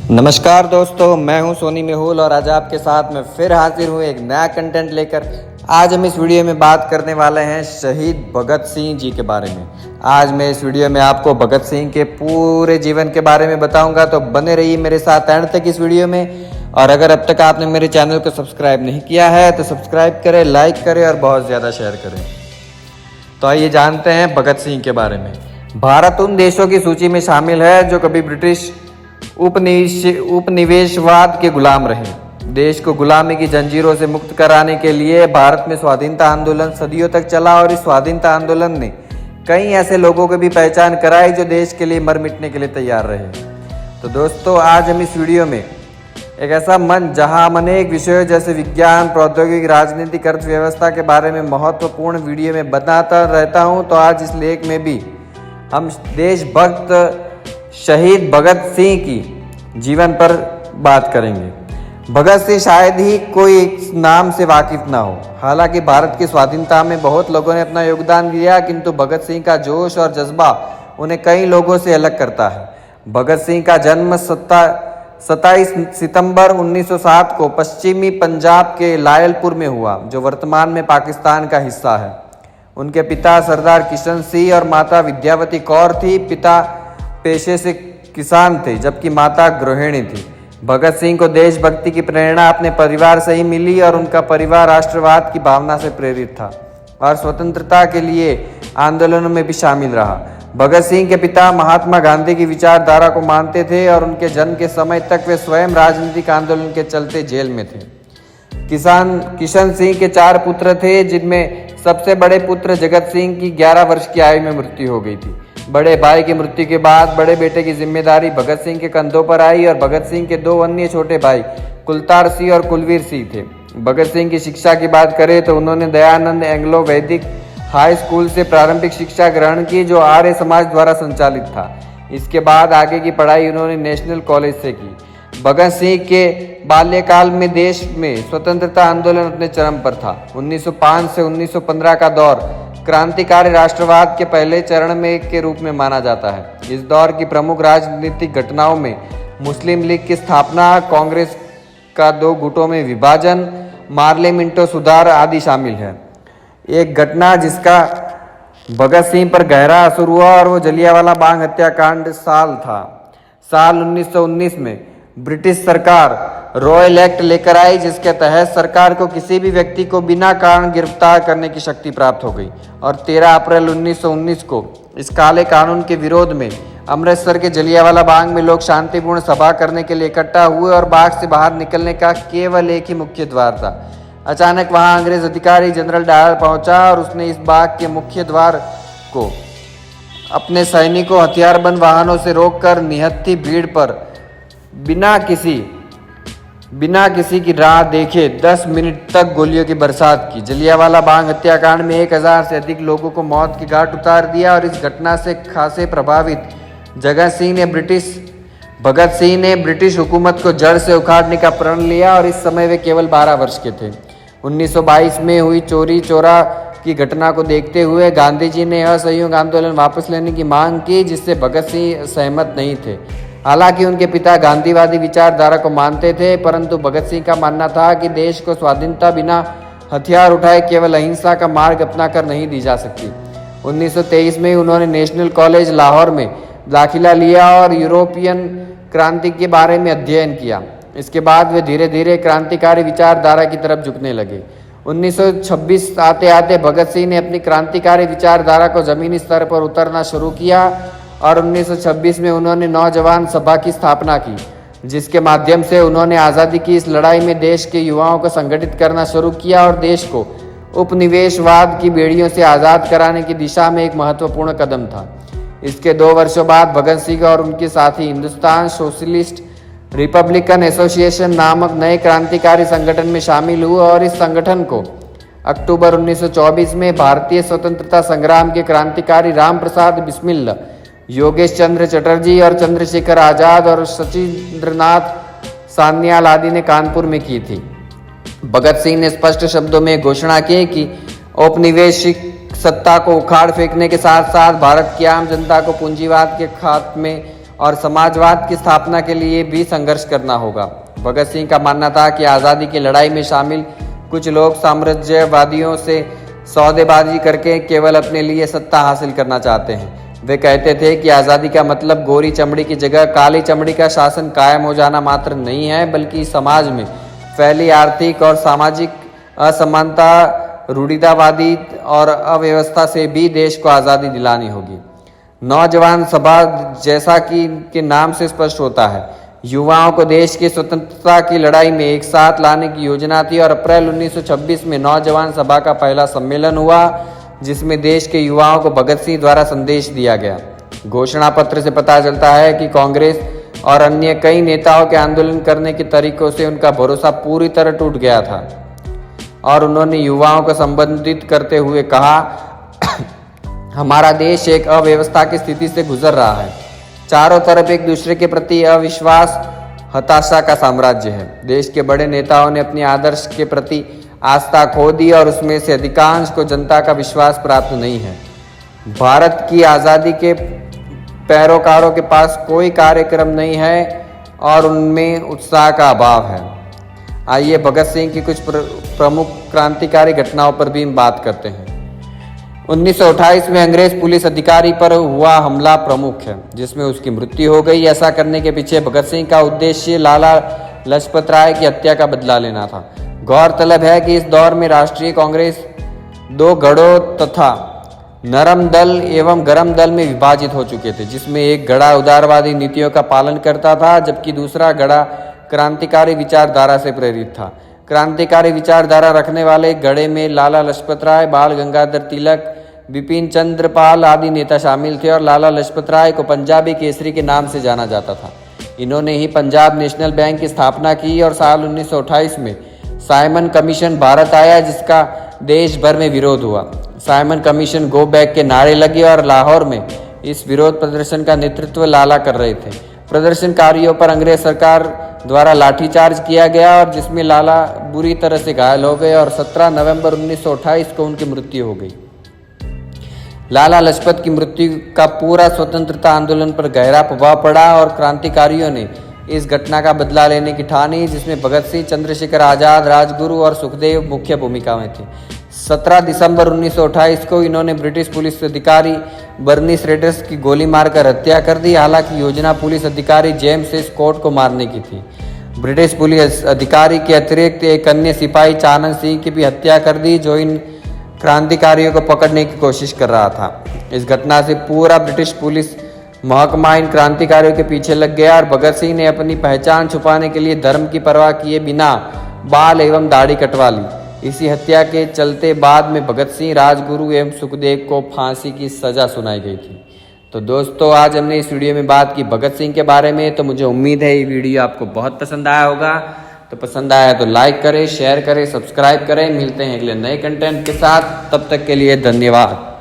नमस्कार दोस्तों, मैं हूं सोनी मेहुल और आज आपके साथ में फिर हाजिर हूं एक नया कंटेंट लेकर। आज हम इस वीडियो में बात करने वाले हैं शहीद भगत सिंह जी के बारे में। आज मैं इस वीडियो में आपको भगत सिंह के पूरे जीवन के बारे में बताऊंगा, तो बने रहिए मेरे साथ एंड तक इस वीडियो में। और अगर अब तक आपने मेरे चैनल को सब्सक्राइब नहीं किया है तो सब्सक्राइब करें, लाइक करें और बहुत ज़्यादा शेयर करें। तो आइए जानते हैं भगत सिंह के बारे में। भारत उन देशों की सूची में शामिल है जो कभी ब्रिटिश उपनिवेशवाद के गुलाम रहे। देश को गुलामी की जंजीरों से मुक्त कराने के लिए भारत में स्वाधीनता आंदोलन सदियों तक चला और इस स्वाधीनता आंदोलन ने कई ऐसे लोगों को भी पहचान कराई जो देश के लिए मर मिटने के लिए तैयार रहे। तो दोस्तों, आज हम इस वीडियो में एक ऐसा मंच जहां हम अनेक विषयों जैसे विज्ञान, प्रौद्योगिकी, राजनीतिक, अर्थव्यवस्था के बारे में महत्वपूर्ण वीडियो में बताता रहता हूं, तो आज इस लेख में भी हम देशभक्त शहीद भगत सिंह की जीवन पर बात करेंगे। भगत सिंह शायद ही कोई एक नाम से वाकिफ ना हो। हालांकि भारत की स्वाधीनता में बहुत लोगों ने अपना योगदान दिया, किंतु भगत सिंह का जोश और जज्बा उन्हें कई लोगों से अलग करता है। भगत सिंह का जन्म 27 सितंबर 1907 को पश्चिमी पंजाब के लायलपुर में हुआ, जो वर्तमान में पाकिस्तान का हिस्सा है। उनके पिता सरदार किशन सिंह और माता विद्यावती कौर थी। पिता पेशे से किसान थे जबकि माता गृहिणी थी। भगत सिंह को देशभक्ति की प्रेरणा अपने परिवार से ही मिली और उनका परिवार राष्ट्रवाद की भावना से प्रेरित था और स्वतंत्रता के लिए आंदोलनों में भी शामिल रहा। भगत सिंह के पिता महात्मा गांधी की विचारधारा को मानते थे और उनके जन्म के समय तक वे स्वयं राजनीतिक आंदोलन के चलते जेल में थे। किशन सिंह के 4 पुत्र थे, जिनमें सबसे बड़े पुत्र जगत सिंह की 11 वर्ष की आयु में मृत्यु हो गई थी। बड़े भाई की मृत्यु के बाद बड़े बेटे की जिम्मेदारी भगत सिंह के कंधों पर आई और भगत सिंह के 2 अन्य छोटे भाई कुलतार सिंह और कुलवीर सिंह थे। भगत सिंह की शिक्षा की बात करें तो उन्होंने दयानंद एंग्लो वैदिक हाई स्कूल से प्रारंभिक शिक्षा ग्रहण की, जो आर्य समाज द्वारा संचालित था। इसके बाद आगे की पढ़ाई उन्होंने नेशनल कॉलेज से की। भगत सिंह के बाल्यकाल में देश में स्वतंत्रता आंदोलन अपने चरम पर था। 1905 से 1915 का दौर क्रांतिकारी राष्ट्रवाद के पहले चरण में के रूप में माना जाता है। इस दौर की प्रमुख राजनीतिक घटनाओं में मुस्लिम लीग की स्थापना, कांग्रेस का 2 गुटों में विभाजन, मार्ले मिंटो सुधार आदि शामिल है। एक घटना जिसका भगत सिंह पर गहरा असर हुआ और वो जलियांवाला बाग हत्याकांड साल 1919 में ब्रिटिश सरकार रॉयल एक्ट लेकर आई, जिसके तहत सरकार को किसी भी व्यक्ति को बिना कारण गिरफ्तार करने की शक्ति प्राप्त हो गई। और 13 अप्रैल 1919 को इस काले कानून के विरोध में अमृतसर के जलियांवाला बाग में लोग शांतिपूर्ण सभा करने के लिए इकट्ठा हुए और बाग से बाहर निकलने का केवल एक ही मुख्य द्वार था। अचानक वहां अंग्रेज अधिकारी जनरल डायर पहुंचा और उसने इस बाग के मुख्य द्वार को अपने सैनिकों हथियारबंद वाहनों से रोककर निहत्थी भीड़ पर बिना किसी की राह देखे 10 मिनट तक गोलियों की बरसात की। जलियांवाला बाग हत्याकांड में 1000 से अधिक लोगों को मौत की घाट उतार दिया और इस घटना से खासे प्रभावित भगत सिंह ने ब्रिटिश हुकूमत को जड़ से उखाड़ने का प्रण लिया और इस समय वे केवल 12 वर्ष के थे। 1922 में हुई चोरी चौरा की घटना को देखते हुए गांधी जी ने असहयोग आंदोलन वापस लेने की मांग की, जिससे भगत सिंह सहमत नहीं थे। हालांकि उनके पिता गांधीवादी विचारधारा को मानते थे, परंतु भगत सिंह का मानना था कि देश को स्वाधीनता बिना हथियार उठाए केवल अहिंसा का मार्ग अपनाकर नहीं दी जा सकती। 1923 में उन्होंने नेशनल कॉलेज लाहौर में दाखिला लिया और यूरोपियन क्रांति के बारे में अध्ययन किया। इसके बाद वे धीरे धीरे क्रांतिकारी विचारधारा की तरफ झुकने लगे। 1926 आते आते भगत सिंह ने अपनी क्रांतिकारी विचारधारा को जमीनी स्तर पर उतरना शुरू किया और 1926 में उन्होंने नौजवान सभा की स्थापना की, जिसके माध्यम से उन्होंने आज़ादी की इस लड़ाई में देश के युवाओं को संगठित करना शुरू किया और देश को उपनिवेशवाद की बेड़ियों से आज़ाद कराने की दिशा में एक महत्वपूर्ण कदम था। इसके 2 वर्षों बाद भगत सिंह और उनके साथी हिंदुस्तान सोशलिस्ट रिपब्लिकन एसोसिएशन नामक नए क्रांतिकारी संगठन में शामिल हुए और इस संगठन को अक्टूबर 1924 में भारतीय स्वतंत्रता संग्राम के क्रांतिकारी राम प्रसाद बिस्मिल, योगेश चंद्र चटर्जी और चंद्रशेखर आजाद और सचिंद्रनाथ सान्याल आदि ने कानपुर में की थी। भगत सिंह ने स्पष्ट शब्दों में घोषणा की कि औपनिवेशिक सत्ता को उखाड़ फेंकने के साथ साथ भारत की आम जनता को पूंजीवाद के खात्मे और समाजवाद की स्थापना के लिए भी संघर्ष करना होगा। भगत सिंह का मानना था कि आज़ादी की लड़ाई में शामिल कुछ लोग साम्राज्यवादियों से सौदेबाजी करके केवल अपने लिए सत्ता हासिल करना चाहते हैं। वे कहते थे कि आज़ादी का मतलब गोरी चमड़ी की जगह काली चमड़ी का शासन कायम हो जाना मात्र नहीं है, बल्कि समाज में फैली आर्थिक और सामाजिक असमानता, रूढ़िवादी और अव्यवस्था से भी देश को आज़ादी दिलानी होगी। नौजवान सभा, जैसा कि के नाम से स्पष्ट होता है, युवाओं को देश की स्वतंत्रता की लड़ाई में एक साथ लाने की योजना थी और अप्रैल 1926 में नौजवान सभा का पहला सम्मेलन हुआ, जिसमें देश के युवाओं को भगत सिंह द्वारा संदेश दिया गया। घोषणा पत्र से पता चलता है कि कांग्रेस और अन्य कई नेताओं के आंदोलन करने के तरीकों से उनका भरोसा पूरी तरह टूट गया था और उन्होंने युवाओं को संबोधित करते हुए कहा, हमारा देश एक अव्यवस्था की स्थिति से गुजर रहा है। चारों तरफ एक दूसरे के प्रति अविश्वास, हताशा का साम्राज्य है। देश के बड़े नेताओं ने अपने आदर्श के प्रति आस्था खो दी और उसमें से अधिकांश को जनता का विश्वास प्राप्त नहीं है। भारत की आज़ादी के पैरोकारों के पास कोई कार्यक्रम नहीं है और उनमें उत्साह का अभाव है। आइए भगत सिंह की कुछ प्रमुख क्रांतिकारी घटनाओं पर भी हम बात करते हैं। 1928 में अंग्रेज पुलिस अधिकारी पर हुआ हमला प्रमुख है, जिसमें उसकी मृत्यु हो गई। ऐसा करने के पीछे भगत सिंह का उद्देश्य लाला लजपत राय की हत्या का बदला लेना था। गौरतलब है कि इस दौर में राष्ट्रीय कांग्रेस दो गढ़ों तथा नरम दल एवं गरम दल में विभाजित हो चुके थे, जिसमें एक गढ़ा उदारवादी नीतियों का पालन करता था, जबकि दूसरा गढ़ा क्रांतिकारी विचारधारा से प्रेरित था। क्रांतिकारी विचारधारा रखने वाले गढ़े में लाला लजपत राय, बाल गंगाधर तिलक, बिपिन चंद्र पाल आदि नेता शामिल थे और लाला लजपत राय को पंजाबी केसरी के नाम से जाना जाता था। इन्होंने ही पंजाब नेशनल बैंक की स्थापना की और साल 1928 में साइमन कमीशन भारत आया, जिसका देश भर में विरोध हुआ। साइमन कमीशन गो बैक के नारे लगे और लाहौर में इस विरोध प्रदर्शन का नेतृत्व लाला कर रहे थे। प्रदर्शनकारियों पर अंग्रेज सरकार द्वारा लाठीचार्ज किया गया और जिसमें लाला बुरी तरह से घायल हो गए और 17 नवंबर 1928 को उनकी मृत्यु हो गई। लाला लाजपत की मृत्यु का पूरा स्वतंत्रता आंदोलन पर गहरा प्रभाव पड़ा और क्रांतिकारियों ने इस घटना का बदला लेने की ठानी, जिसमें भगत सिंह, चंद्रशेखर आजाद, राजगुरु और सुखदेव मुख्य भूमिका में थे। 17 दिसंबर 1928 को इन्होंने ब्रिटिश पुलिस अधिकारी बर्नी स्रेडर्स की गोली मारकर हत्या कर दी। हालांकि योजना पुलिस अधिकारी जेम्स स्कॉट को मारने की थी। ब्रिटिश पुलिस अधिकारी के अतिरिक्त एक अन्य सिपाही चानन सिंह की भी हत्या कर दी, जो इन क्रांतिकारियों को पकड़ने की कोशिश कर रहा था। इस घटना से पूरा ब्रिटिश पुलिस महकमा इन क्रांतिकारियों के पीछे लग गया और भगत सिंह ने अपनी पहचान छुपाने के लिए धर्म की परवाह किए बिना बाल एवं दाढ़ी कटवा ली। इसी हत्या के चलते बाद में भगत सिंह, राजगुरु एवं सुखदेव को फांसी की सजा सुनाई गई थी। तो दोस्तों, आज हमने इस वीडियो में बात की भगत सिंह के बारे में। तो मुझे उम्मीद है ये वीडियो आपको बहुत पसंद आया होगा। तो पसंद आया तो लाइक करें, शेयर करें, सब्सक्राइब करें। मिलते हैं अगले नए कंटेंट के साथ, तब तक के लिए धन्यवाद।